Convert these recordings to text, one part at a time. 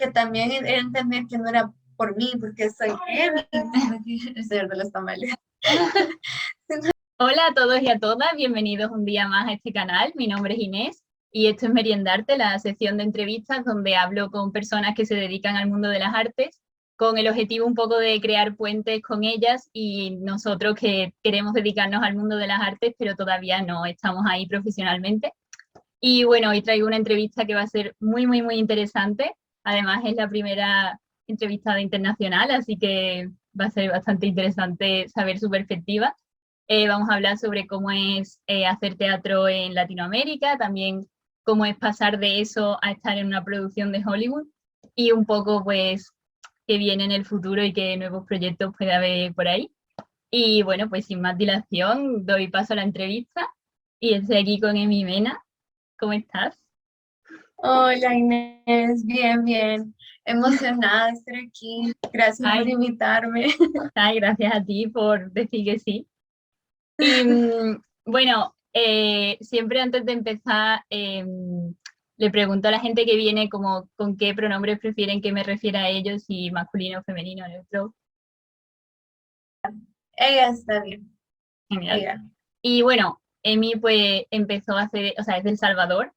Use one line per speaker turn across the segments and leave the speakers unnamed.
que también era entender que no era por mí, porque soy Emi, sino que el señor de los tamales.
Hola a todos y a todas, bienvenidos un día más a este canal. Mi nombre es Inés y esto es Meriendarte, la sección de entrevistas donde hablo con personas que se dedican al mundo de las artes, con el objetivo un poco de crear puentes con ellas y nosotros que queremos dedicarnos al mundo de las artes, pero todavía no estamos ahí profesionalmente. Y bueno, hoy traigo una entrevista que va a ser muy interesante. Además es la primera entrevistada internacional, así que va a ser bastante interesante saber su perspectiva. Vamos a hablar sobre cómo es hacer teatro en Latinoamérica, también cómo es pasar de eso a estar en una producción de Hollywood y un poco pues qué viene en el futuro y qué nuevos proyectos puede haber por ahí. Y bueno, pues sin más dilación, doy paso a la entrevista y estoy aquí con Emi Mena. ¿Cómo estás?
Hola Inés, bien, bien. Emocionada de estar aquí. Gracias por
Ay,
invitarme.
ay, gracias a ti por decir que sí. Y bueno, siempre antes de empezar, le pregunto a la gente que viene como con qué pronombres prefieren que me refiera a ellos, si masculino, femenino, neutro.
Ella está bien,
Genial.
ella.
Y bueno, Emi pues empezó a hacer, o sea, es de El Salvador,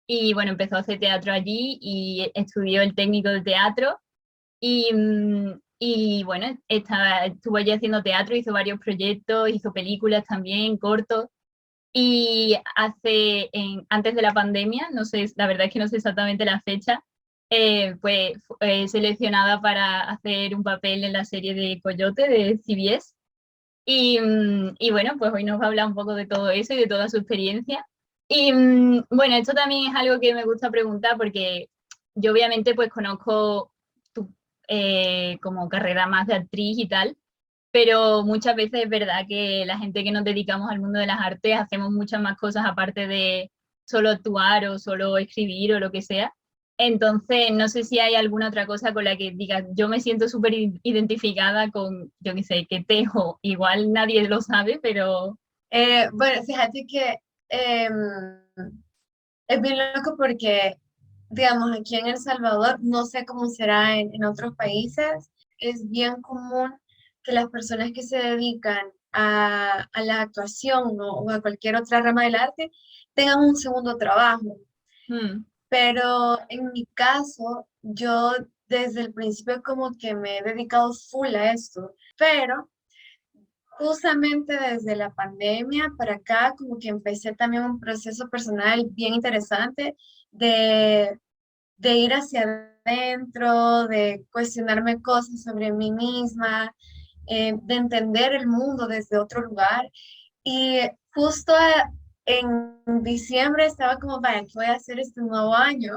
y bueno, empezó a hacer teatro allí y estudió el técnico de teatro. Y bueno, estuvo allí haciendo teatro, hizo varios proyectos, hizo películas también, cortos. Y antes de la pandemia, no sé, la verdad es que no sé exactamente la fecha, pues fue seleccionada para hacer un papel en la serie de Coyote de CBS. Y bueno, pues hoy nos va a hablar un poco de todo eso y de toda su experiencia. Y bueno, esto también es algo que me gusta preguntar porque yo obviamente pues conozco tu como carrera más de actriz y tal, pero muchas veces es verdad que la gente que nos dedicamos al mundo de las artes hacemos muchas más cosas aparte de solo actuar o solo escribir o lo que sea. Entonces, no sé si hay alguna otra cosa con la que digas, yo me siento súper identificada con, yo qué sé, que tejo. Igual nadie lo sabe, pero...
Bueno, fíjate que es bien loco porque, digamos, aquí en El Salvador, no sé cómo será en otros países, es bien común que las personas que se dedican a la actuación, ¿no? O a cualquier otra rama del arte tengan un segundo trabajo.
mm,
Pero en mi caso, yo desde el principio como que me he dedicado full a esto, pero justamente desde la pandemia para acá, como que empecé también un proceso personal bien interesante de, de ir hacia adentro, de cuestionarme cosas sobre mí misma, de entender el mundo desde otro lugar. Y justo en diciembre estaba como, vaya, ¿qué voy a hacer este nuevo año?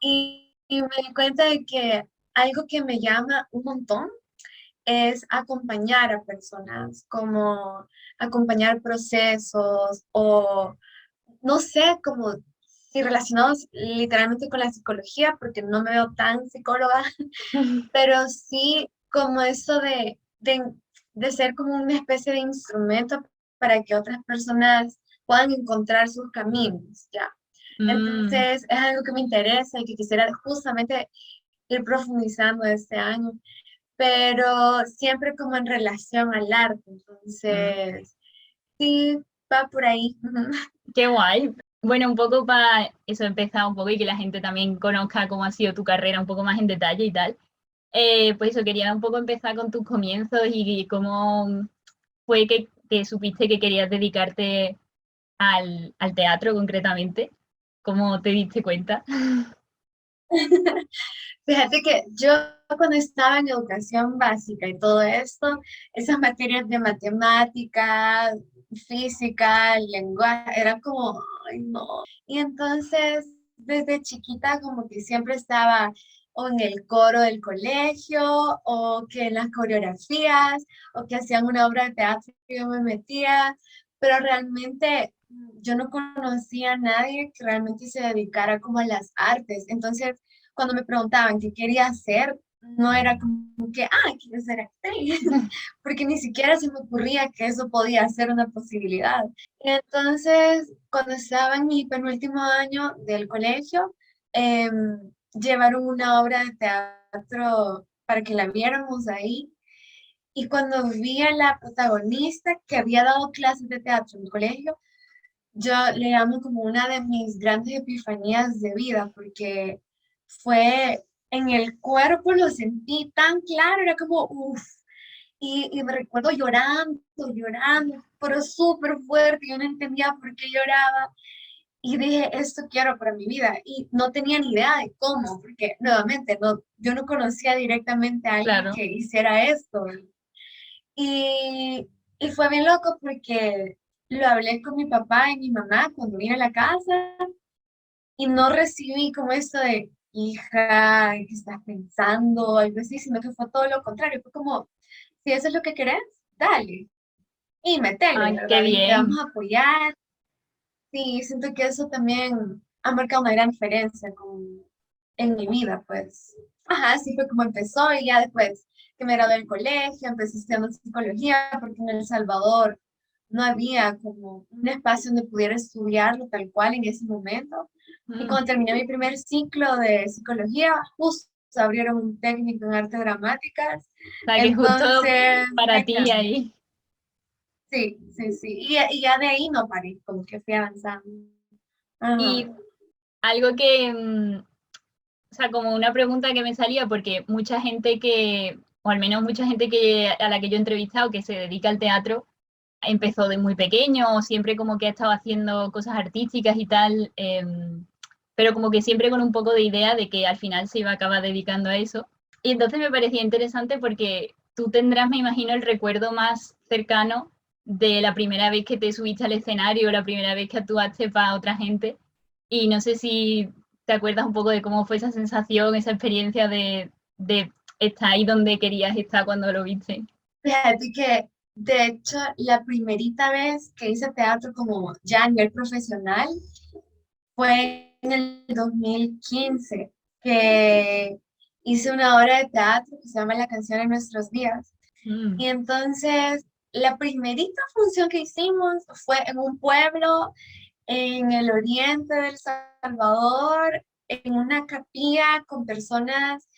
Y me di cuenta de que algo que me llama un montón es acompañar a personas, como acompañar procesos o no sé, como si relacionados literalmente con la psicología, porque no me veo tan psicóloga, pero sí como eso de ser como una especie de instrumento para que otras personas puedan encontrar sus caminos, ¿ya?
mm,
Entonces es algo que me interesa y que quisiera justamente ir profundizando este año, pero siempre como en relación al arte.
mm.
Entonces, sí, va por ahí.
Qué guay. Bueno, un poco para eso empezar un poco y que la gente también conozca cómo ha sido tu carrera un poco más en detalle y tal. Pues eso, quería un poco empezar con tus comienzos y cómo fue que supiste que querías dedicarte al teatro concretamente. ¿Cómo te diste cuenta?
Fíjate que yo cuando estaba en educación básica y todo esto, esas materias de matemática, física, lenguaje, eran como, ay no. Y entonces, desde chiquita como que siempre estaba o en el coro del colegio, o que en las coreografías, o que hacían una obra de teatro y yo me metía, pero realmente yo no conocía a nadie que realmente se dedicara como a las artes. Entonces, cuando me preguntaban qué quería hacer, no era como que, quiero ser actriz, porque ni siquiera se me ocurría que eso podía ser una posibilidad. Entonces, cuando estaba en mi penúltimo año del colegio, llevaron una obra de teatro para que la viéramos ahí. Y cuando vi a la protagonista que había dado clases de teatro en el colegio, yo le llamo como una de mis grandes epifanías de vida, porque fue en el cuerpo, lo sentí tan claro, era como, uff, y me recuerdo llorando, llorando, pero súper fuerte, yo no entendía por qué lloraba, y dije, esto quiero para mi vida, y no tenía ni idea de cómo, porque nuevamente, no, yo no conocía directamente a alguien
Claro.
que hiciera esto, y, y fue bien loco porque lo hablé con mi papá y mi mamá cuando vine a la casa y no recibí como esto de, hija, ¿qué estás pensando? O algo así, sino que fue todo lo contrario. Fue como, si eso es lo que querés, dale y metele,
Ay, qué
¿verdad? Y te vamos
bien.
a apoyar. Sí, siento que eso también ha marcado una gran diferencia en mi vida, pues. Ajá, así fue como empezó y ya después que me gradué del colegio, empecé estudiando psicología porque en El Salvador no había como un espacio donde pudiera estudiarlo tal cual en ese momento. Y
Mm.
cuando terminé mi primer ciclo de psicología, justo abrieron un técnico en artes dramáticas.
O sea, que justo
Entonces,
para
me
ti
cambié.
ahí.
Sí, sí, sí. Y ya de ahí no paré, como que fui avanzando. Ajá.
Y algo que, o sea, como una pregunta que me salía, porque mucha gente que, o al menos mucha gente que a la que yo he entrevistado que se dedica al teatro, empezó de muy pequeño, o siempre como que ha estado haciendo cosas artísticas y tal, pero como que siempre con un poco de idea de que al final se iba a acabar dedicando a eso. Y entonces me parecía interesante porque tú tendrás, me imagino, el recuerdo más cercano de la primera vez que te subiste al escenario, la primera vez que actuaste para otra gente. Y no sé si te acuerdas un poco de cómo fue esa sensación, esa experiencia de estar ahí donde querías estar cuando lo viste.
Fíjate que, de hecho, la primerita vez que hice teatro como ya a nivel profesional fue en el 2015, que hice una obra de teatro que se llama La canción de nuestros días.
Mm,
Y entonces, la primerita función que hicimos fue en un pueblo en el oriente de El Salvador, en una capilla con personas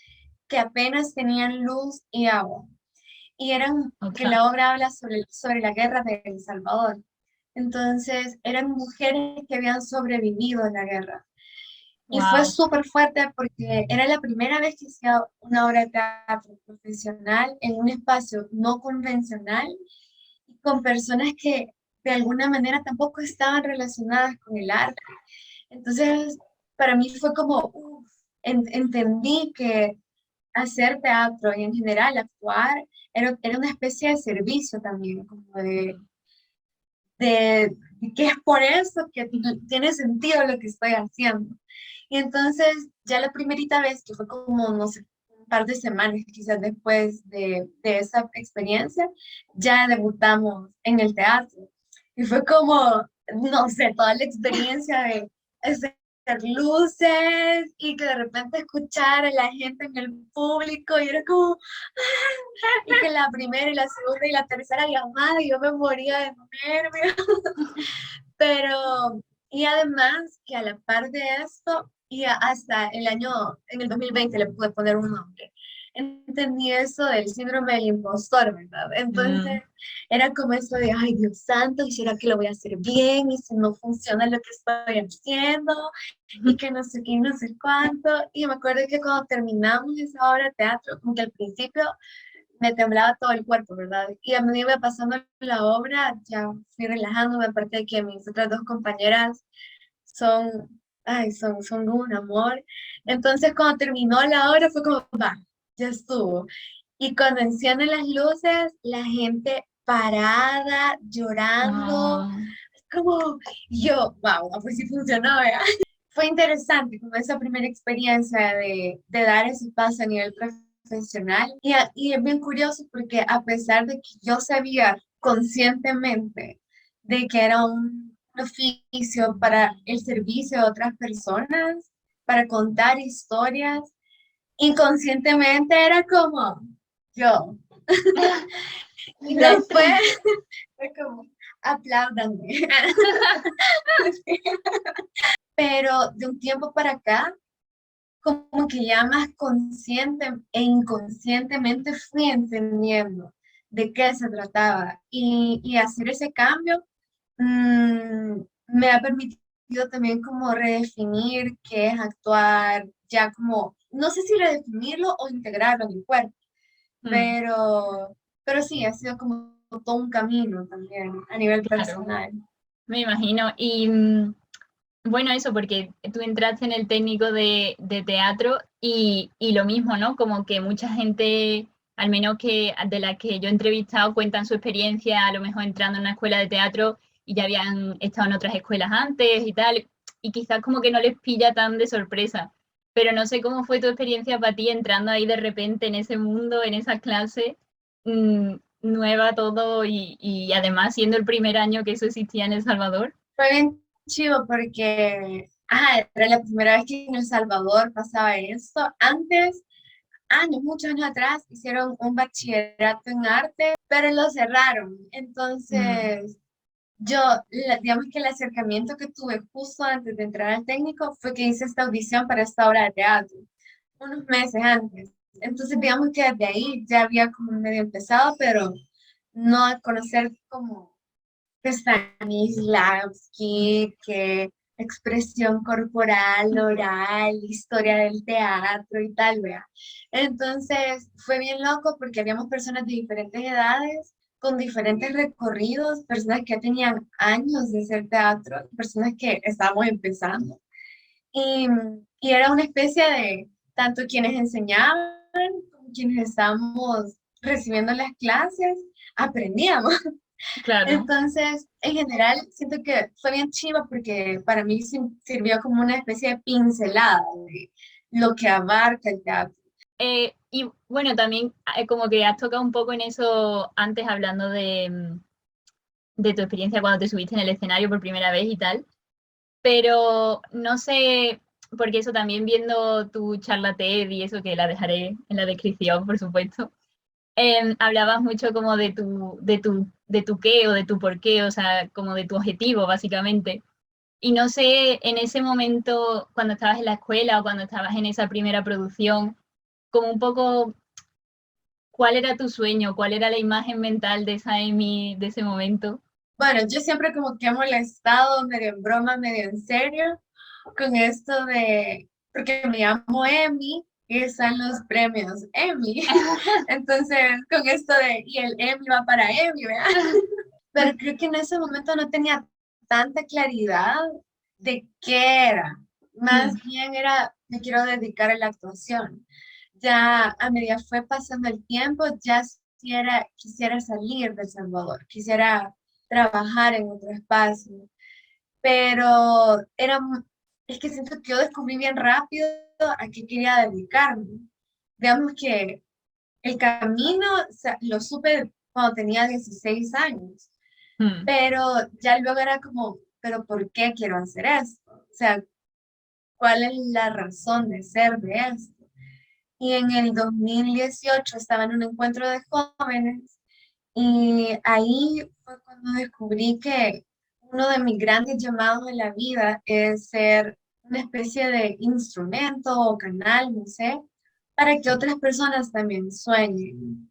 que apenas tenían luz y agua. Y eran, que
otra.
la obra habla sobre la guerra de El Salvador. Entonces, eran mujeres que habían sobrevivido en la guerra. Y fue
Wow.
súper fuerte porque era la primera vez que hacía una obra de teatro profesional en un espacio no convencional y con personas que de alguna manera tampoco estaban relacionadas con el arte. Entonces, para mí fue como, entendí que hacer teatro y en general actuar era una especie de servicio también, como de que es por eso que tiene sentido lo que estoy haciendo. Y entonces, ya la primerita vez, que fue como, no sé, un par de semanas quizás después de esa experiencia, ya debutamos en el teatro. Y fue como, no sé, toda la experiencia de hacer luces y que de repente escuchar a la gente en el público y era como, y que la primera y la segunda y la tercera llamada y yo me moría de nervios. Pero, y además que a la par de esto, hasta el año, en el 2020 le pude poner un nombre. Entendí eso del síndrome del impostor, ¿verdad?
Mm.
Entonces, era como eso de, ay, Dios santo, ¿y será que lo voy a hacer bien? Y si no funciona lo que estoy haciendo, y que no sé qué, y no sé cuánto. Y me acuerdo que cuando terminamos esa obra de teatro, como que al principio me temblaba todo el cuerpo, ¿verdad? Y a medida que iba pasando la obra, ya fui relajándome, aparte de que mis otras dos compañeras son, ay, son un amor. Entonces, cuando terminó la obra, fue como, va, ya estuvo. Y cuando encienden las luces, la gente parada, llorando,
Ah,
como yo, wow, pues sí funcionó, ¿verdad? Fue interesante como esa primera experiencia de dar ese paso a nivel profesional y es bien curioso porque a pesar de que yo sabía conscientemente de que era un oficio para el servicio de otras personas, para contar historias, inconscientemente era como yo. Y
la
después
estrella.
fue como, apláudanme. Pero de un tiempo para acá, como que ya más consciente e inconscientemente fui entendiendo de qué se trataba y hacer ese cambio me ha permitido también como redefinir qué es actuar, ya como, no sé si redefinirlo o integrarlo en mi cuerpo,
Mm,
pero, pero sí, ha sido como todo un camino también a nivel
claro,
personal.
me imagino. Y bueno, eso, porque tú entraste en el técnico de teatro y lo mismo, ¿no? Como que mucha gente, al menos que de las que yo he entrevistado, cuentan su experiencia, a lo mejor entrando en una escuela de teatro y ya habían estado en otras escuelas antes y tal, y quizás como que no les pilla tan de sorpresa. Pero no sé cómo fue tu experiencia para ti entrando ahí de repente en ese mundo, en esa clase, nueva todo y además siendo el primer año que eso existía en El Salvador.
Fue bien chivo porque, era la primera vez que en El Salvador pasaba esto. Antes, años, muchos años atrás, hicieron un bachillerato en arte, pero lo cerraron.
Mm,
Entonces, yo, digamos que el acercamiento que tuve justo antes de entrar al técnico fue que hice esta audición para esta obra de teatro, unos meses antes. Entonces, digamos que desde ahí ya había como medio empezado, pero no a conocer como que Stanislavski, que expresión corporal, oral, historia del teatro y tal, vea. Entonces fue bien loco porque habíamos personas de diferentes edades, con diferentes recorridos, personas que ya tenían años de hacer teatro, personas que estábamos empezando. Y, y era una especie de tanto quienes enseñaban como quienes estábamos recibiendo las clases, aprendíamos.
claro.
Entonces, en general, siento que fue bien chiva porque para mí sirvió como una especie de pincelada de lo que abarca el teatro.
Y bueno, también como que has tocado un poco en eso antes hablando de tu experiencia cuando te subiste en el escenario por primera vez y tal, pero no sé, porque eso también viendo tu charla TED y eso que la dejaré en la descripción, por supuesto, hablabas mucho como de tu qué o de tu por qué, o sea, como de tu objetivo, básicamente. Y no sé, en ese momento, cuando estabas en la escuela o cuando estabas en esa primera producción, como un poco ¿cuál era tu sueño? ¿Cuál era la imagen mental de esa Amy de ese momento?
Bueno, yo siempre como que he molestado medio en broma, medio en serio, con esto de, porque me llamo Emmy y están los premios Emmy. Entonces, con esto de, y el Emmy va para Emmy, ¿verdad? Pero creo que en ese momento no tenía tanta claridad de qué era. Más
Mm,
bien era, me quiero dedicar a la actuación. Ya a medida fue pasando el tiempo, ya quisiera salir de El Salvador, quisiera trabajar en otro espacio, pero es que siento que yo descubrí bien rápido a qué quería dedicarme. Digamos que el camino, o sea, lo supe cuando tenía 16 años,
mm,
pero ya luego era como, pero ¿por qué quiero hacer esto? O sea, ¿cuál es la razón de ser de esto? Y en el 2018 estaba en un encuentro de jóvenes y ahí fue cuando descubrí que uno de mis grandes llamados en la vida es ser una especie de instrumento o canal, no sé, para que otras personas también sueñen.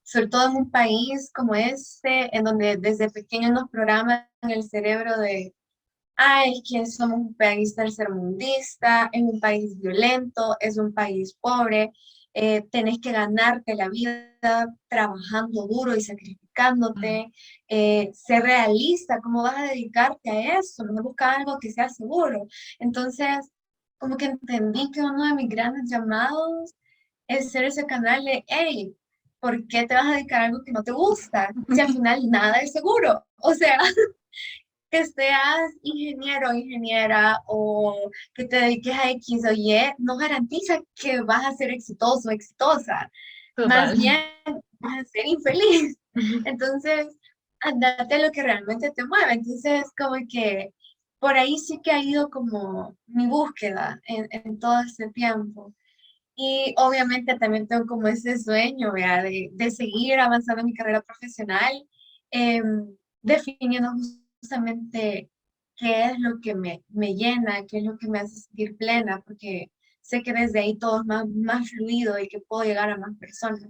Sobre todo en un país como este, en donde desde pequeños nos programan el cerebro de ay, que somos un país tercermundista, es un país violento, es un país pobre, tenés que ganarte la vida trabajando duro y
mm,
sacrificándote, ser realista, ¿cómo vas a dedicarte a eso? Mejor busca algo que sea seguro. Entonces, como que entendí que uno de mis grandes llamados es ser ese canal de, hey, ¿por qué te vas a dedicar a algo que no te gusta? Si al final nada es seguro. O sea, que seas ingeniero o ingeniera o que te dediques a X o Y, no garantiza que vas a ser exitoso o exitosa. Más
total.
bien vas a ser infeliz. Entonces, andate a lo que realmente te mueve. Entonces, como que por ahí sí que ha ido como mi búsqueda en todo este tiempo. Y obviamente también tengo como ese sueño, ¿vea? De seguir avanzando en mi carrera profesional, definiendo justamente qué es lo que me llena, qué es lo que me hace sentir plena, porque sé que desde ahí todo es más fluido y que puedo llegar a más personas.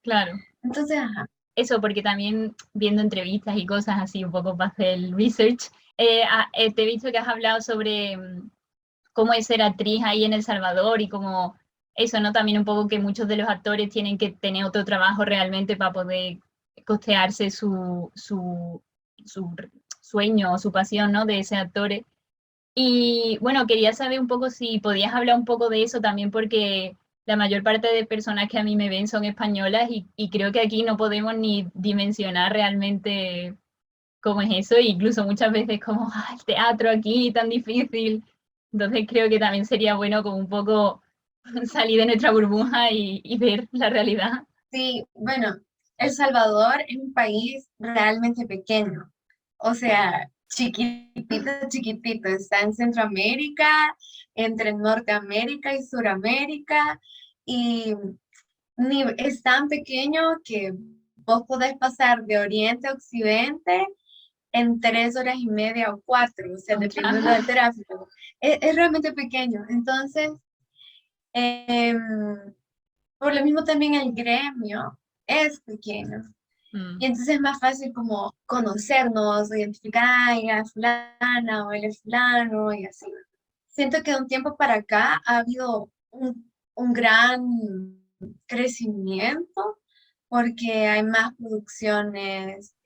Claro.
Entonces, ajá.
Eso, porque también viendo entrevistas y cosas así, un poco para hacer el research, te he visto que has hablado sobre cómo es ser actriz ahí en El Salvador y cómo eso, ¿no? También un poco que muchos de los actores tienen que tener otro trabajo realmente para poder costearse su sueño o su pasión, ¿no? De ser actores. Y bueno, quería saber un poco si podías hablar un poco de eso también porque la mayor parte de personas que a mí me ven son españolas y creo que aquí no podemos ni dimensionar realmente cómo es eso, e incluso muchas veces como, "Ah, el teatro aquí tan difícil". Entonces creo que también sería bueno como un poco salir de nuestra burbuja y ver la realidad.
Sí, bueno, El Salvador es un país realmente pequeño, o sea, chiquitito, chiquitito, está en Centroamérica, entre Norteamérica y Suramérica, y es tan pequeño que vos podés pasar de oriente a occidente en 3 horas y media o 4, o sea, dependiendo del
Ostras.
tráfico. Es realmente pequeño, entonces, em, por lo mismo también el gremio es pequeño. Y
Mm,
entonces es más fácil como conocernos, o identificar, ay, ella es fulana o él es fulano y así. Siento que de un tiempo para acá ha habido un gran crecimiento porque hay más producciones.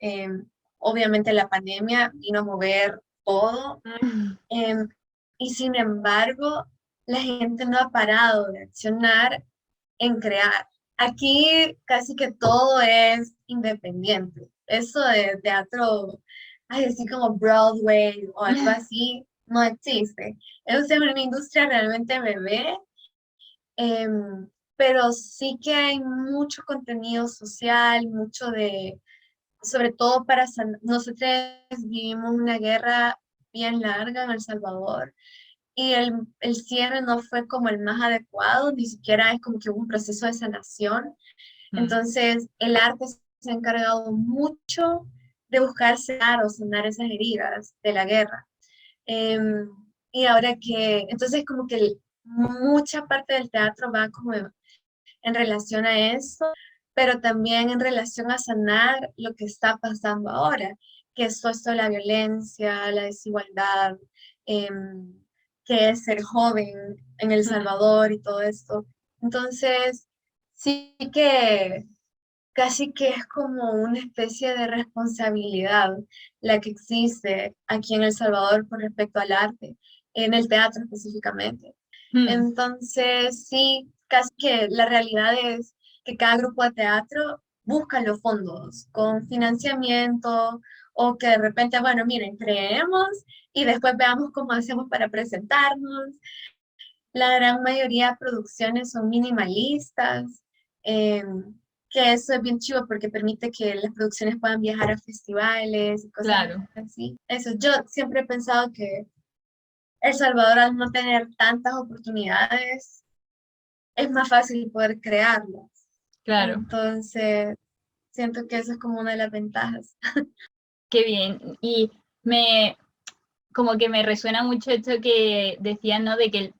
Obviamente la pandemia vino a mover todo,
mm,
em, y sin embargo la gente no ha parado de accionar en crear. Aquí casi que todo es independiente. Eso de teatro, ay, así como Broadway o algo así, no existe. Es una industria realmente bebé, pero sí que hay mucho contenido social, mucho de, sobre todo para nosotros vivimos una guerra bien larga en El Salvador y el cierre no fue como el más adecuado, ni siquiera es como que hubo un proceso de sanación.
mm,
Entonces, el arte se ha encargado mucho de buscar sanar o sanar esas heridas de la guerra. Em, y ahora que, entonces como que mucha parte del teatro va como en relación a eso, pero también en relación a sanar lo que está pasando ahora, que es todo esto de la violencia, la desigualdad, em, que es ser joven en El
mm.
Salvador y todo esto. Entonces, sí que casi que es como una especie de responsabilidad la que existe aquí en El Salvador con respecto al arte, en el teatro específicamente.
Mm,
Entonces, sí, casi que la realidad es que cada grupo de teatro busca los fondos con financiamiento o que de repente, bueno, miren, creemos y después veamos cómo hacemos para presentarnos. La gran mayoría de producciones son minimalistas, que eso es bien chivo porque permite que las producciones puedan viajar a festivales y cosas
claro,
así. Eso, yo siempre he pensado que El Salvador al no tener tantas oportunidades, es más fácil poder crearlas.
claro.
Entonces, siento que eso es como una de las ventajas.
Qué bien. Y me, como que me resuena mucho esto que decías, ¿no? De que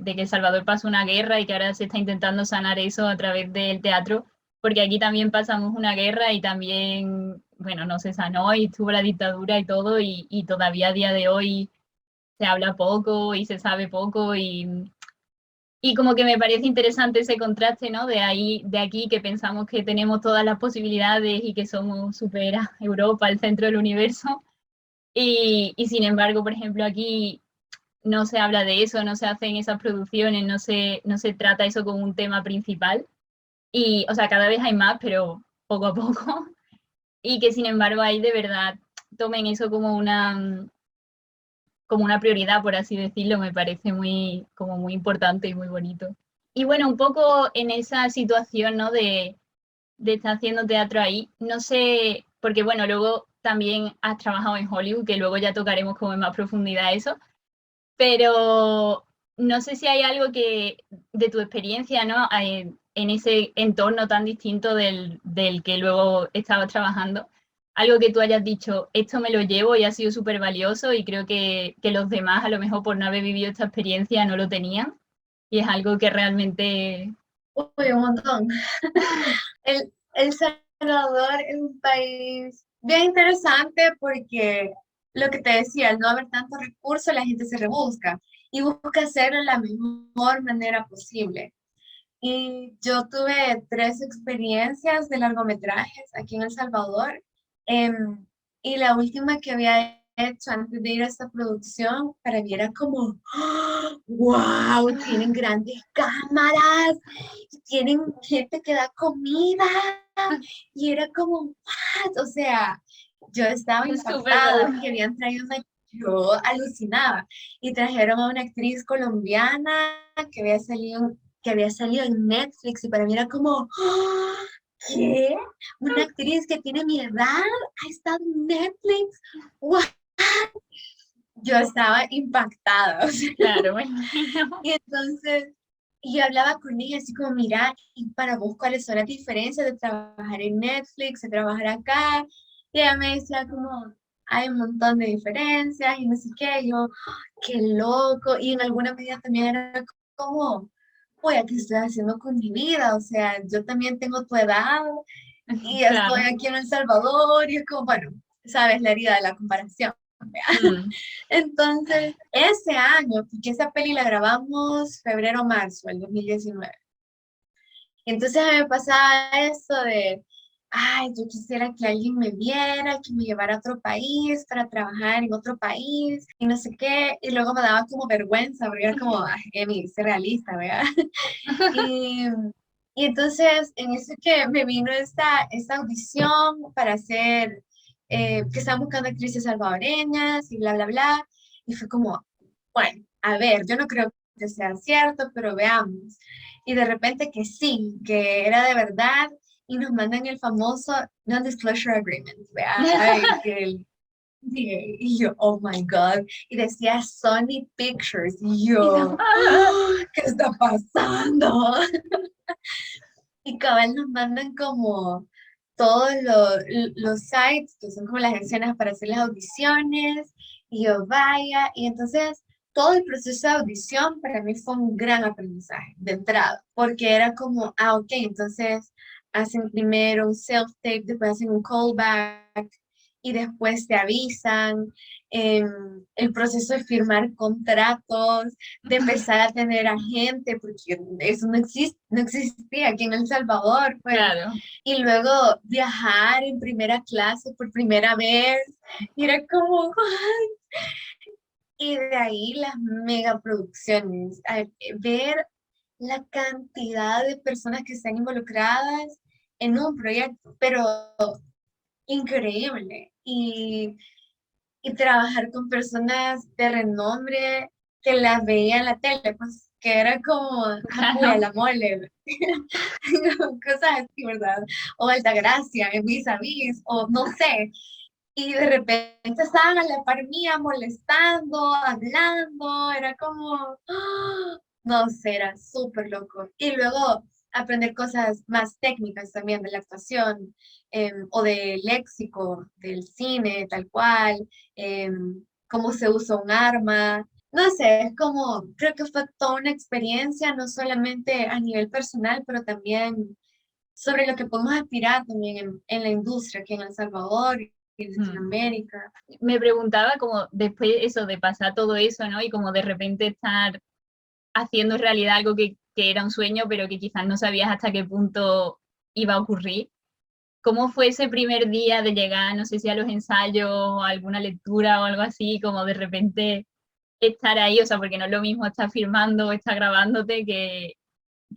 El Salvador pasó una guerra y que ahora se está intentando sanar eso a través del teatro, porque aquí también pasamos una guerra y también, bueno, no se sanó y estuvo la dictadura y todo, y todavía a día de hoy se habla poco y se sabe poco y como que me parece interesante ese contraste, ¿no? De ahí, de aquí que pensamos que tenemos todas las posibilidades y que somos super Europa, el centro del universo. Y sin embargo, por ejemplo, aquí no se habla de eso, no se hacen esas producciones, no se trata eso como un tema principal. Y, o sea, cada vez hay más, pero poco a poco. Y que sin embargo ahí de verdad tomen eso como una prioridad, por así decirlo, me parece muy, como muy importante y muy bonito. Y bueno, un poco en esa situación, ¿no? De estar haciendo teatro ahí, no sé, porque bueno, luego también has trabajado en Hollywood, que luego ya tocaremos como en más profundidad eso, pero no sé si hay algo que de tu experiencia, ¿no? En ese entorno tan distinto del que luego estabas trabajando, algo que tú hayas dicho, esto me lo llevo y ha sido súper valioso y creo que los demás a lo mejor por no haber vivido esta experiencia no lo tenían y es algo que realmente...
Uy, un montón. El Salvador es un país bien interesante porque lo que te decía, al no haber tantos recursos, la gente se rebusca y busca hacerlo de la mejor manera posible. Y yo tuve 3 experiencias de largometrajes aquí en El Salvador. em, y la última que había hecho antes de ir a esta producción, para mí era como, wow, tienen grandes cámaras, y tienen gente que da comida. Y era como, what? O sea, yo estaba
Es súper bueno.
impactada y habían traído yo alucinaba. Y trajeron a una actriz colombiana que había salido en Netflix y para mí era como, ¡ah! ¿Qué? Una actriz que tiene mi edad ha estado en Netflix. ¡Wow! Yo estaba impactada. O sea,
Claro, me imagino.
y entonces, y hablaba con ella así como, mira, y para vos, ¿cuáles son las diferencias de trabajar en Netflix, de trabajar acá? Y ella me decía como, hay un montón de diferencias y no sé qué, y yo, qué loco, y en alguna medida también era como, oye, ¿qué estoy haciendo con mi vida? O sea, yo también tengo tu edad y estoy
Claro.
aquí en El Salvador y es como, bueno, sabes, la herida de la comparación.
Mm.
Entonces, ese año, porque esa peli la grabamos febrero-marzo del 2019. Y entonces a mí me pasaba eso de, ay, yo quisiera que alguien me viera, que me llevara a otro país para trabajar en otro país y no sé qué. Y luego me daba como vergüenza, porque era como, ay, Emi, sé realista, ¿verdad? Y, y entonces, en eso que me vino esta audición para hacer, que estaban buscando actrices salvadoreñas y bla, bla, bla. Y fue como, bueno, a ver, yo no creo que sea cierto, pero veamos. Y de repente que sí, que era de verdad, y nos mandan el famoso Non-Disclosure Agreement, ¿verdad? Ay, y yo, oh my God, y decía Sony Pictures, y yo, "Ah, ¿qué está pasando?" Y cabal nos mandan como todos los sites, que son como las escenas para hacer las audiciones, y yo vaya, y entonces todo el proceso de audición para mí fue un gran aprendizaje de entrada, porque era como, ah, ok, entonces hacen primero un self-tape, después hacen un callback, y después te avisan, el proceso de firmar contratos, de empezar a tener agente, porque eso no existía aquí en El Salvador, pues.
Claro.
Y luego viajar en primera clase por primera vez, y era como, y de ahí las megaproducciones, ver la cantidad de personas que están involucradas en un proyecto, pero increíble. Y trabajar con personas de renombre que las veía en la tele, pues que era como Jacuya,
Claro.
la mole, cosas así, ¿verdad? O Altagracia, en Vis a Vis, o no sé. Y de repente estaban a la par mía molestando, hablando, era como, ¡ah! No sé, era súper loco. Y luego aprender cosas más técnicas también de la actuación, o del léxico, del cine, tal cual, cómo se usa un arma. No sé, es como, creo que fue toda una experiencia, no solamente a nivel personal, pero también sobre lo que podemos aspirar también en la industria aquí en El Salvador y en
Mm.
Latinoamérica.
Me preguntaba como después eso de pasar todo eso, ¿no? Y como de repente estar haciendo realidad algo que era un sueño, pero que quizás no sabías hasta qué punto iba a ocurrir. ¿Cómo fue ese primer día de llegar, no sé si a los ensayos o a alguna lectura o algo así, como de repente estar ahí? O sea, porque no es lo mismo estar filmando o estar grabándote que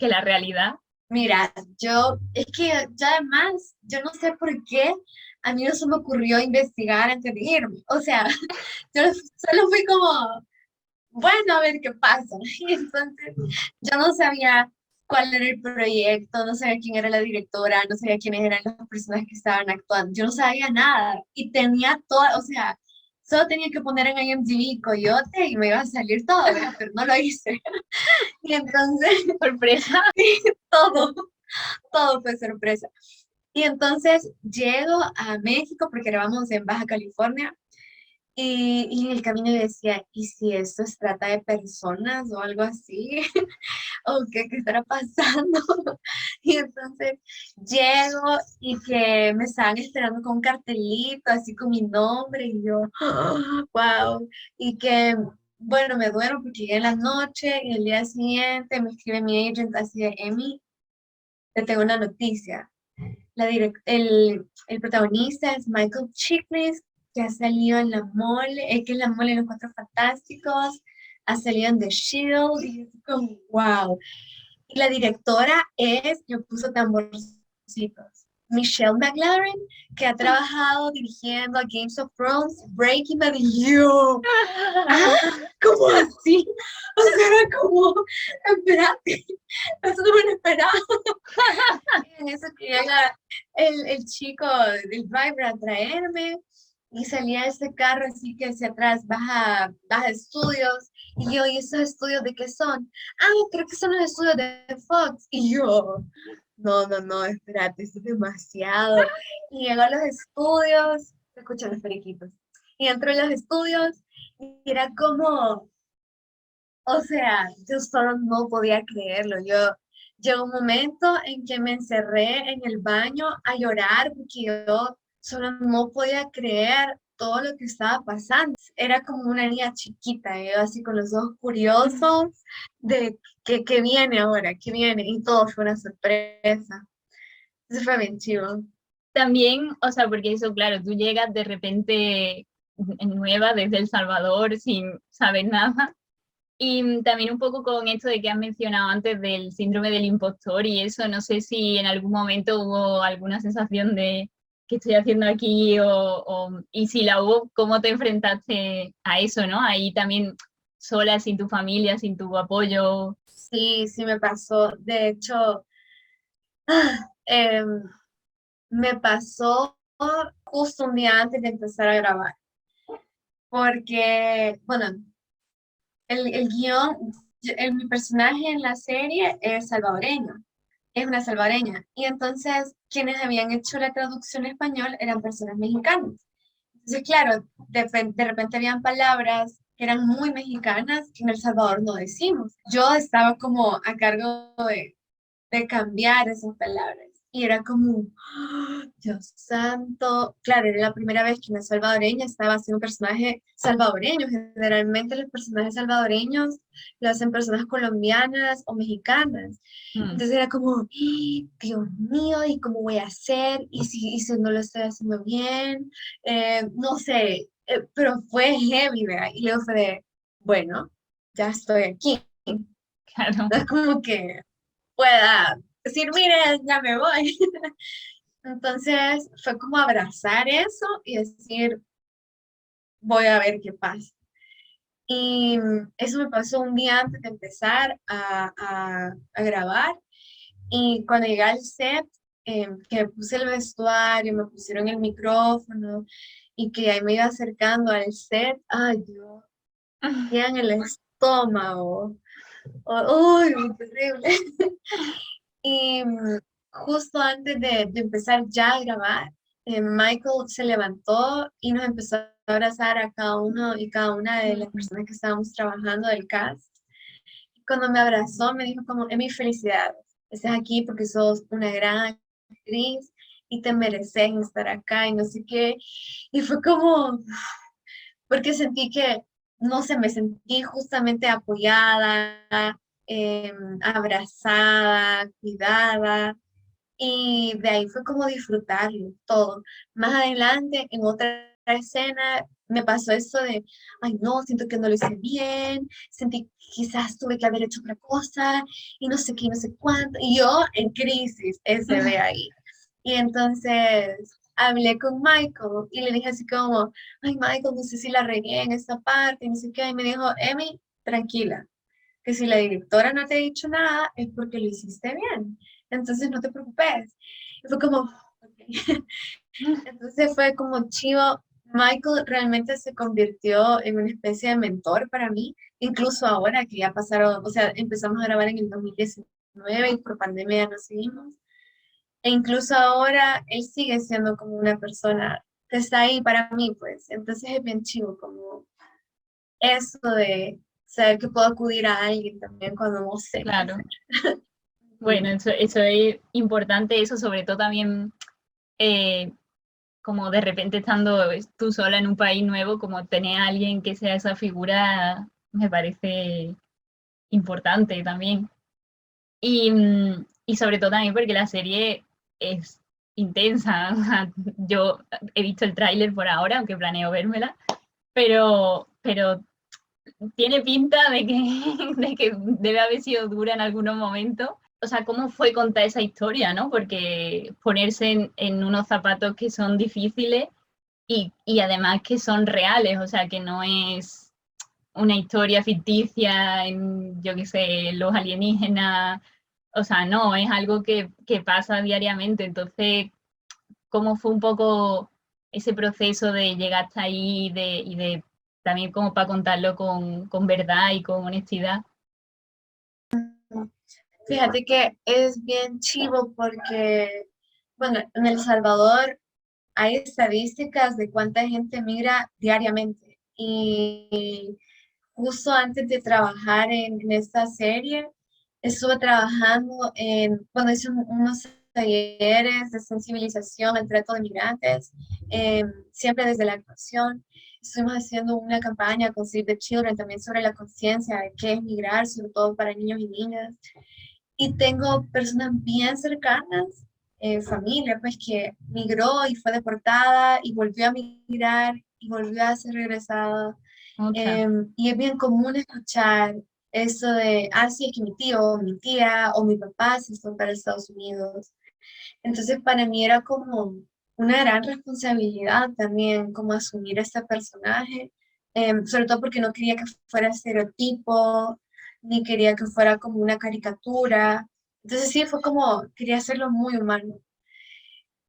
la realidad.
Mira, es que yo además, yo no sé por qué a mí no se me ocurrió investigar antes de irme. O sea, yo solo fui como, bueno, a ver qué pasa. Y entonces yo no sabía cuál era el proyecto, no sabía quién era la directora, no sabía quiénes eran las personas que estaban actuando. Yo no sabía nada y tenía toda, o sea, solo tenía que poner en IMDb Coyote y me iba a salir todo, ¿verdad? Pero no lo hice. Y entonces
Sorpresa.
todo, todo fue sorpresa. Y entonces llego a México porque grabamos en Baja California y en el camino yo decía, ¿y si esto se trata de personas o algo así? ¿O qué estará pasando? Y entonces llego y que me estaban esperando con un cartelito así con mi nombre y yo, wow. Y que, bueno, me duermo porque llegué en la noche y el día siguiente me escribe mi agent así de, Emi, te tengo una noticia. El protagonista es Michael Chiklis, que ha salido en La Mole, que es La Mole en Los Cuatro Fantásticos, ha salido en The Shield, y es como, wow. Y la directora es, yo puso tamborcitos, Michelle McLaren, que ha trabajado dirigiendo a Games of Thrones, Breaking Bad y You. Ah, ¿cómo así? O sea, como, espérate, eso no me lo esperaba. En eso que llega el chico del driver a traerme y salía ese carro así que hacia atrás baja estudios y yo, ¿y esos estudios de qué son? Ah, creo que son los estudios de Fox y yo, no, no, no, espérate, esto es demasiado. Y llegó a los estudios, se escuchan los periquitos, y entró en los estudios y era como, o sea, yo solo no podía creerlo. Yo llegó un momento en que me encerré en el baño a llorar porque yo solo no podía creer todo lo que estaba pasando. Era como una niña chiquita, yo así con los ojos curiosos de qué viene ahora, qué viene, y todo fue una sorpresa. Eso fue bien chivo.
También, o sea, porque eso, claro, tú llegas de repente nueva desde El Salvador sin saber nada. Y también un poco con esto de que has mencionado antes del síndrome del impostor y eso, no sé si en algún momento hubo alguna sensación de qué estoy haciendo aquí y si la hubo, ¿cómo te enfrentaste a eso, no? Ahí también sola, sin tu familia, sin tu apoyo.
Sí, sí me pasó. De hecho, em, me pasó justo un día antes de empezar a grabar, porque, bueno, el guión, mi personaje en la serie es salvadoreño, es una salvadoreña, y entonces quienes habían hecho la traducción en español eran personas mexicanas. Entonces, claro, de repente habían palabras que eran muy mexicanas que en El Salvador no decimos. Yo estaba como a cargo de cambiar esas palabras. Y era como, ¡ah! Dios santo. Claro, era la primera vez que una salvadoreña estaba haciendo un personaje salvadoreño. Generalmente los personajes salvadoreños lo hacen personas colombianas o mexicanas.
Mm,
Entonces era como, ¡ah! Dios mío, ¿y cómo voy a hacer? Y si no lo estoy haciendo bien? No sé, pero fue heavy, ¿verdad? Y luego fue de, bueno, ya estoy aquí.
claro.
No es como que pueda decir, mire, ya me voy. Entonces fue como abrazar eso y decir, voy a ver qué pasa. Y eso me pasó un día antes de empezar a grabar. Y cuando llegué al set, que me puse el vestuario, me pusieron el micrófono y que ahí me iba acercando al set, ay, Dios, sentía en el estómago. Uy, terrible. Y justo antes de empezar ya a grabar, Michael se levantó y nos empezó a abrazar a cada uno y cada una de las personas que estábamos trabajando del cast. Y cuando me abrazó, me dijo como, Emi, felicidades. Estás aquí porque sos una gran actriz y te mereces estar acá y no sé qué. Y fue como, porque sentí que, no sé, me sentí justamente apoyada, abrazada, cuidada. Y de ahí fue como disfrutarlo todo. Más adelante, en otra escena, me pasó eso de, ay no, siento que no lo hice bien, sentí que quizás tuve que haber hecho otra cosa, y no sé qué, y no sé cuánto. Y yo en crisis, ese de ahí. Y entonces hablé con Michael y le dije así como, ay Michael, no sé si la regué en esta parte, y no sé qué. Y me dijo, Emi, tranquila, que si la directora no te ha dicho nada es porque lo hiciste bien. Entonces no te preocupes. Y fue como, ok. Entonces fue como chivo. Michael realmente se convirtió en una especie de mentor para mí, incluso ahora que ya pasaron, o sea, empezamos a grabar en el 2019 y por pandemia ya no seguimos. E incluso ahora él sigue siendo como una persona que está ahí para mí, pues. Entonces es bien chivo como eso de saber que puedo acudir a alguien también cuando no sé qué hacer.
Claro. Bueno, eso es importante, eso sobre todo también eh, como de repente estando tú sola en un país nuevo, como tener a alguien que sea esa figura, me parece importante también. Y sobre todo también porque la serie es intensa. O sea, yo he visto el tráiler por ahora, aunque planeo vérmela, pero tiene pinta de que, de que debe haber sido dura en algunos momentos. O sea, ¿cómo fue contar esa historia, no? Porque ponerse en unos zapatos que son difíciles y además que son reales, o sea, que no es una historia ficticia en, yo qué sé, los alienígenas, o sea, no, es algo que pasa diariamente. Entonces, ¿cómo fue un poco ese proceso de llegar hasta ahí y de también como para contarlo con verdad y con honestidad?
Fíjate que es bien chivo porque, bueno, en El Salvador hay estadísticas de cuánta gente migra diariamente. Y justo antes de trabajar en esta serie, estuve trabajando bueno, hice unos talleres de sensibilización al trato de migrantes, siempre desde la actuación. Estuvimos haciendo una campaña con Save the Children también sobre la conciencia de qué es migrar, sobre todo para niños y niñas. Y tengo personas bien cercanas, familia, pues que migró y fue deportada y volvió a migrar y volvió a ser regresada.
Otra.
Y es bien común escuchar eso de, ah, sí, es que mi tío, o mi tía o mi papá se fue para Estados Unidos. Entonces para mí era como una gran responsabilidad también como asumir este personaje, sobre todo porque no quería que fuera estereotipo, ni quería que fuera como una caricatura. Entonces sí, fue como, quería hacerlo muy humano.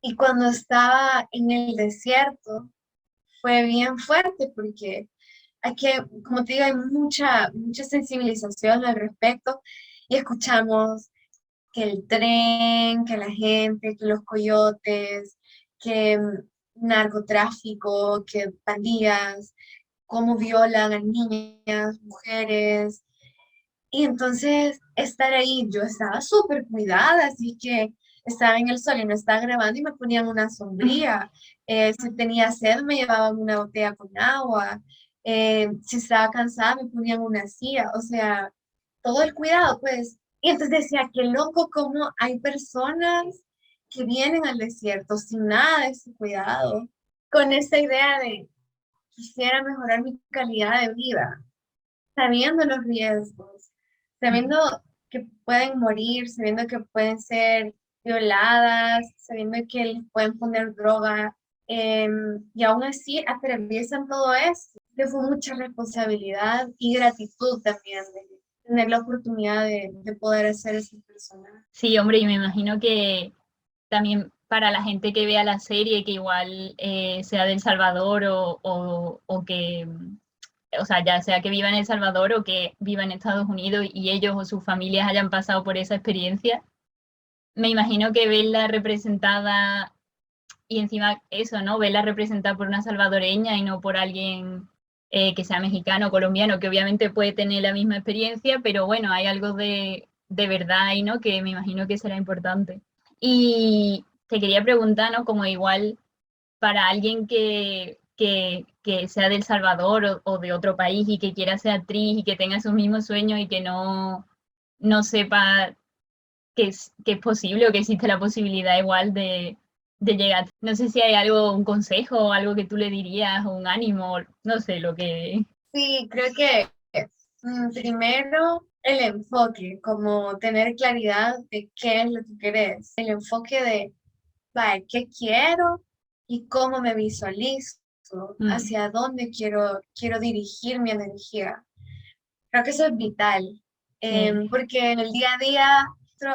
Y cuando estaba en el desierto, fue bien fuerte porque aquí, como te digo, hay mucha sensibilización al respecto y escuchamos que el tren, que la gente, que los coyotes, que narcotráfico, que pandillas, cómo violan a niñas, mujeres. Y entonces estar ahí, yo estaba súper cuidada, así que estaba en el sol y no estaba grabando y me ponían una sombría. Si tenía sed, me llevaban una botella con agua. Si estaba cansada, me ponían una silla. O sea, todo el cuidado, pues. Y entonces decía, qué loco cómo hay personas que vienen al desierto sin nada de ese cuidado, con esa idea de quisiera mejorar mi calidad de vida, sabiendo los riesgos, sabiendo que pueden morir, sabiendo que pueden ser violadas, sabiendo que les pueden poner droga, y aún así atraviesan todo eso. Que fue mucha responsabilidad y gratitud también de tener la oportunidad de poder hacer ese personaje.
Sí, hombre, y me imagino que también para la gente que vea la serie, que igual sea de El Salvador o que, o sea, ya sea que viva en El Salvador o que viva en Estados Unidos y ellos o sus familias hayan pasado por esa experiencia, me imagino que verla representada y encima eso, ¿no? Verla representada por una salvadoreña y no por alguien que sea mexicano o colombiano, que obviamente puede tener la misma experiencia, pero bueno, hay algo de verdad ahí, ¿no? Que me imagino que será importante. Y te quería preguntar, ¿no? Como igual para alguien que sea de El Salvador o de otro país y que quiera ser actriz y que tenga sus mismos sueños y que no sepa que es posible o que existe la posibilidad igual de llegar. No sé si hay algo, un consejo o algo que tú le dirías o un ánimo, no sé, lo que...
Sí, creo que primero el enfoque, como tener claridad de qué es lo que querés, el enfoque de, vale, qué quiero y cómo me visualizo,
Mm,
hacia dónde quiero dirigir mi energía. Creo que eso es vital,
sí,
porque en el día a día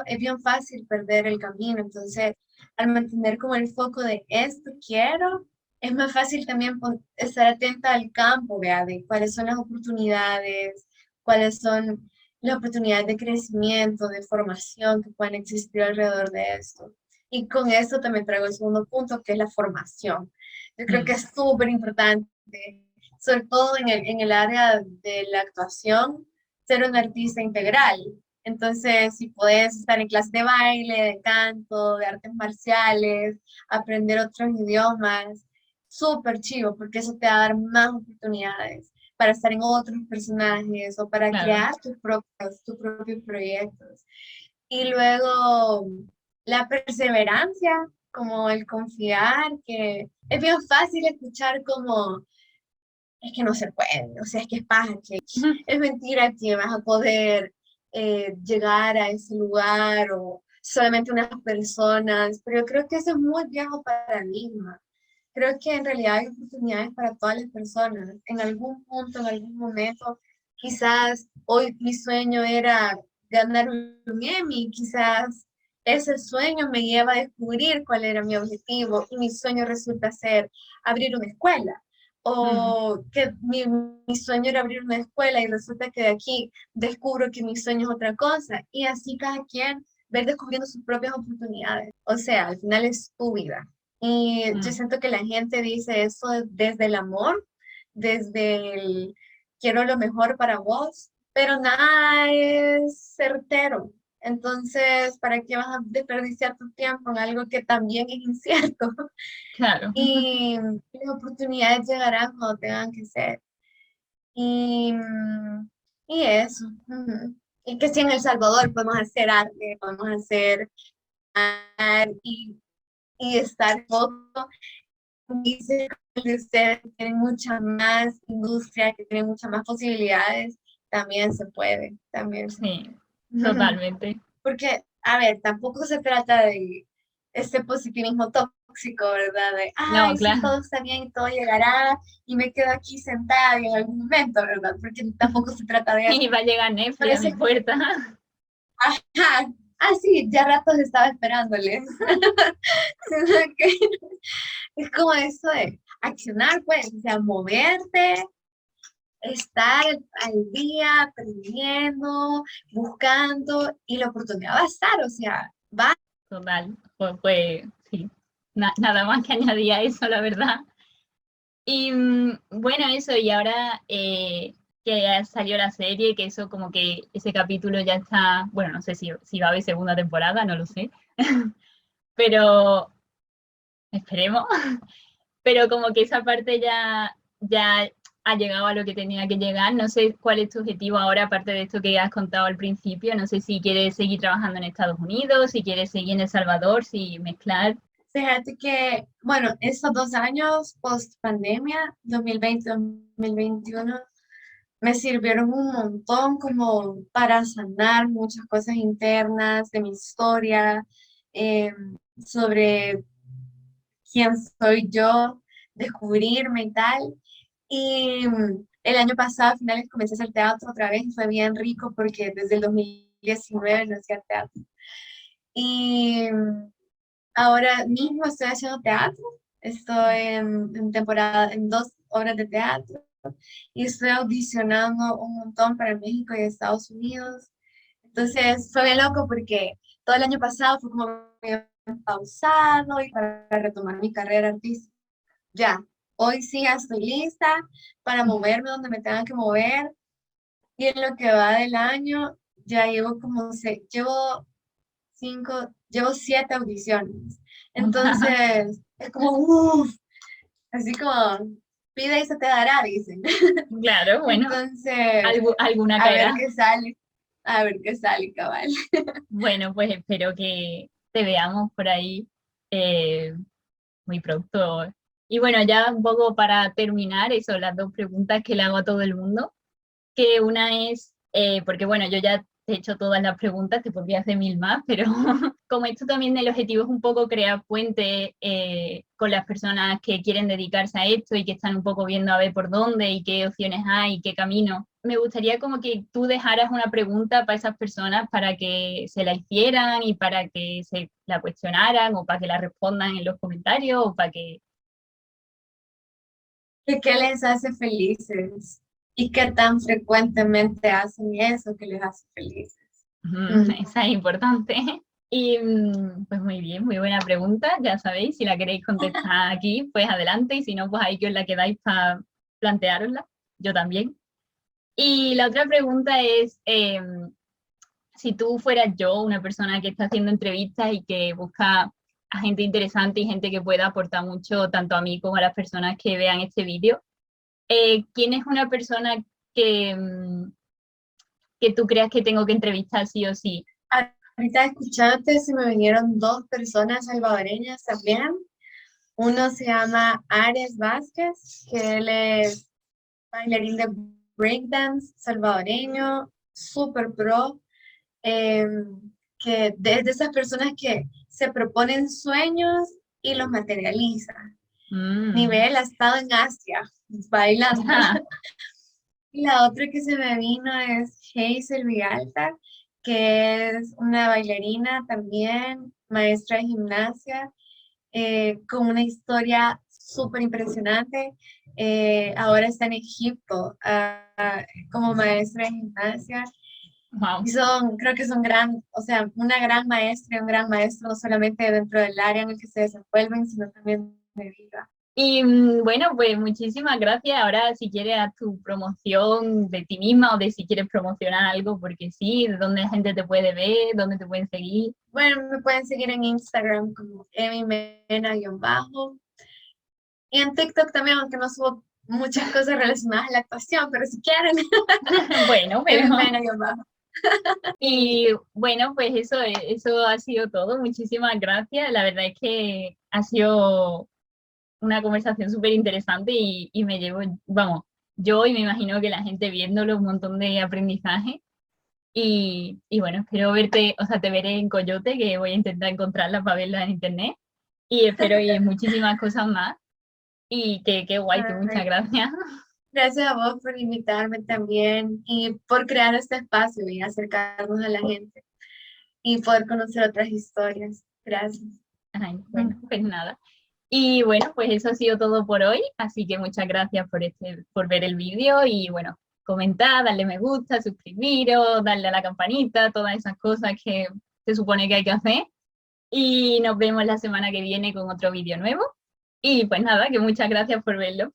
es bien fácil perder el camino, entonces al mantener como el foco de esto quiero, es más fácil también estar atenta al campo, ¿vea? De cuáles son las oportunidades, cuáles son las oportunidades de crecimiento, de formación que pueden existir alrededor de esto. Y con eso también traigo el segundo punto, que es la formación. Yo creo que
Mm,
es súper importante, sobre todo en el área de la actuación, ser un artista integral. Entonces, si puedes estar en clase de baile, de canto, de artes marciales, aprender otros idiomas, súper chivo, porque eso te va a dar más oportunidades para estar en otros personajes o para
claro,
crear tus propios proyectos. Y luego la perseverancia, como el confiar, que es bien fácil escuchar como, es que no se puede, o sea, es que es paja, que es mentira que vas a poder llegar a ese lugar o solamente unas personas, pero yo creo que eso es muy viejo paradigma. Creo que en realidad hay oportunidades para todas las personas. En algún punto, en algún momento, quizás hoy mi sueño era ganar un Emmy, quizás ese sueño me lleva a descubrir cuál era mi objetivo y mi sueño resulta ser abrir una escuela.
mm,
O que mi sueño era abrir una escuela y resulta que de aquí descubro que mi sueño es otra cosa. Y así cada quien ver descubriendo sus propias oportunidades. O sea, al final es tu vida. Y yo
mm,
siento que la gente dice eso desde el amor, desde el quiero lo mejor para vos, pero nada es certero. Entonces, ¿para qué vas a desperdiciar tu tiempo en algo que también es incierto?
claro.
Y las oportunidades llegarán cuando tengan que ser. Y, y eso. Ujú. Y que si en El Salvador podemos hacer arte, podemos hacer y, y estar foto, dice que ustedes tienen mucha más industria, que tienen muchas más posibilidades, también se puede, también se
Sí,
puede.
totalmente.
Porque, a ver, tampoco se trata de este positivismo tóxico, ¿verdad? De,
No,
ay, sí,
claro.
todo está bien y todo llegará y me quedo aquí sentada y en algún momento, ¿verdad? Porque tampoco se trata de
Y
eso.
va a llegar
Por
Netflix a
eso,
mi puerta.
ajá, ah, sí, ya ratos estaba esperándoles. Sino que es como eso de accionar, pues, o sea, moverte, estar al día, aprendiendo, buscando, y la oportunidad va a estar, o sea, va.
Total, pues sí, nada más que añadir a eso, la verdad. Y bueno, eso, y ahora que ya salió la serie, que eso como que ese capítulo ya está, bueno, no sé si va a haber segunda temporada, no lo sé, pero esperemos, pero como que esa parte ya ha llegado a lo que tenía que llegar. No sé cuál es tu objetivo ahora, aparte de esto que has contado al principio. No sé si quieres seguir trabajando en Estados Unidos, si quieres seguir en El Salvador, si mezclar.
Fíjate que, bueno, estos 2 años post pandemia, 2020-2021, me sirvieron un montón como para sanar muchas cosas internas de mi historia, eh, sobre quién soy yo, descubrirme y tal. Y el año pasado, a finales, comencé a hacer teatro otra vez y fue bien rico porque desde el 2019 no hacía teatro. Y ahora mismo estoy haciendo teatro, estoy en temporada, en 2 obras de teatro y estoy audicionando un montón para México y Estados Unidos. Entonces fue bien loco porque todo el año pasado fue como bien pausado y para retomar mi carrera artística. Ya, hoy sí ya estoy lista para moverme donde me tenga que mover y en lo que va del año ya llevo como, llevo 7 audiciones. Entonces, es como, uff, así como, pide y se te dará, dicen.
Claro, bueno,
Entonces,
alguna
a ver
caerá.
qué sale, a ver qué sale, cabal.
Bueno, pues espero que te veamos por ahí eh, muy pronto. Y bueno, ya un poco para terminar, eso, las dos preguntas que le hago a todo el mundo, que una es, porque bueno, yo ya te he hecho todas las preguntas, te podría hacer mil más, pero como esto también el objetivo es un poco crear puente con las personas que quieren dedicarse a esto y que están un poco viendo a ver por dónde y qué opciones hay, qué camino. Me gustaría como que tú dejaras una pregunta para esas personas para que se la hicieran y para que se la cuestionaran o para que la respondan en los comentarios o para que...
¿Y qué les hace felices? ¿Y qué tan frecuentemente hacen eso que les hace felices? Mm.
Esa es importante. Y pues muy bien, muy buena pregunta. Ya sabéis, si la queréis contestar aquí, pues adelante, y si no, pues ahí que os la quedáis para planteárosla. Yo también. Y la otra pregunta es, si tú fueras yo, una persona que está haciendo entrevistas y que busca a gente interesante y gente que pueda aportar mucho tanto a mí como a las personas que vean este vídeo, ¿quién es una persona que, que tú creas que tengo que entrevistar sí o sí?
Ahorita escuchándote se me vinieron dos personas salvadoreñas también. Uno se llama Ares Vázquez, que él es bailarín de breakdance salvadoreño, super pro, eh, que desde esas personas que se proponen sueños y los materializa.
Mm.
Nivel ha estado en Asia bailando. Y la otra que se me vino es Hazel Villalta, que es una bailarina también, maestra de gimnasia, con una historia súper impresionante. Ahora está en Egipto, como maestra de gimnasia.
Wow.
Y creo que son o sea, una gran maestra y un gran maestro, no solamente dentro del área en el que se desenvuelven, sino también de vida.
Y bueno, pues muchísimas gracias. Ahora, si quieres, haz tu promoción de ti misma o de si quieres promocionar algo, porque sí, de dónde la gente te puede ver, dónde te pueden seguir.
Bueno, me pueden seguir en Instagram como emimena_bajo. Y en TikTok también, aunque no subo muchas cosas relacionadas a la actuación, pero si quieren,
Bueno, pero
emimena_bajo.
y bueno, pues eso ha sido todo. Muchísimas gracias. La verdad es que ha sido una conversación súper interesante y me llevo, vamos, yo y me imagino que la gente viéndolo un montón de aprendizaje. Y bueno, espero verte, o sea, te veré en Coyote, que voy a intentar encontrarla para verla en internet. Y espero y muchísimas cosas más. Y que guay, que muchas
Ay,
gracias.
gracias a vos por invitarme también y por crear este espacio y acercarnos a la gente y poder conocer otras historias. Gracias.
Ay, bueno, pues nada. Y bueno, pues eso ha sido todo por hoy. Así que muchas gracias por ver el vídeo y bueno, comentar, darle me gusta, suscribiros, darle a la campanita, todas esas cosas que se supone que hay que hacer. Y nos vemos la semana que viene con otro vídeo nuevo. Y pues nada, que muchas gracias por verlo.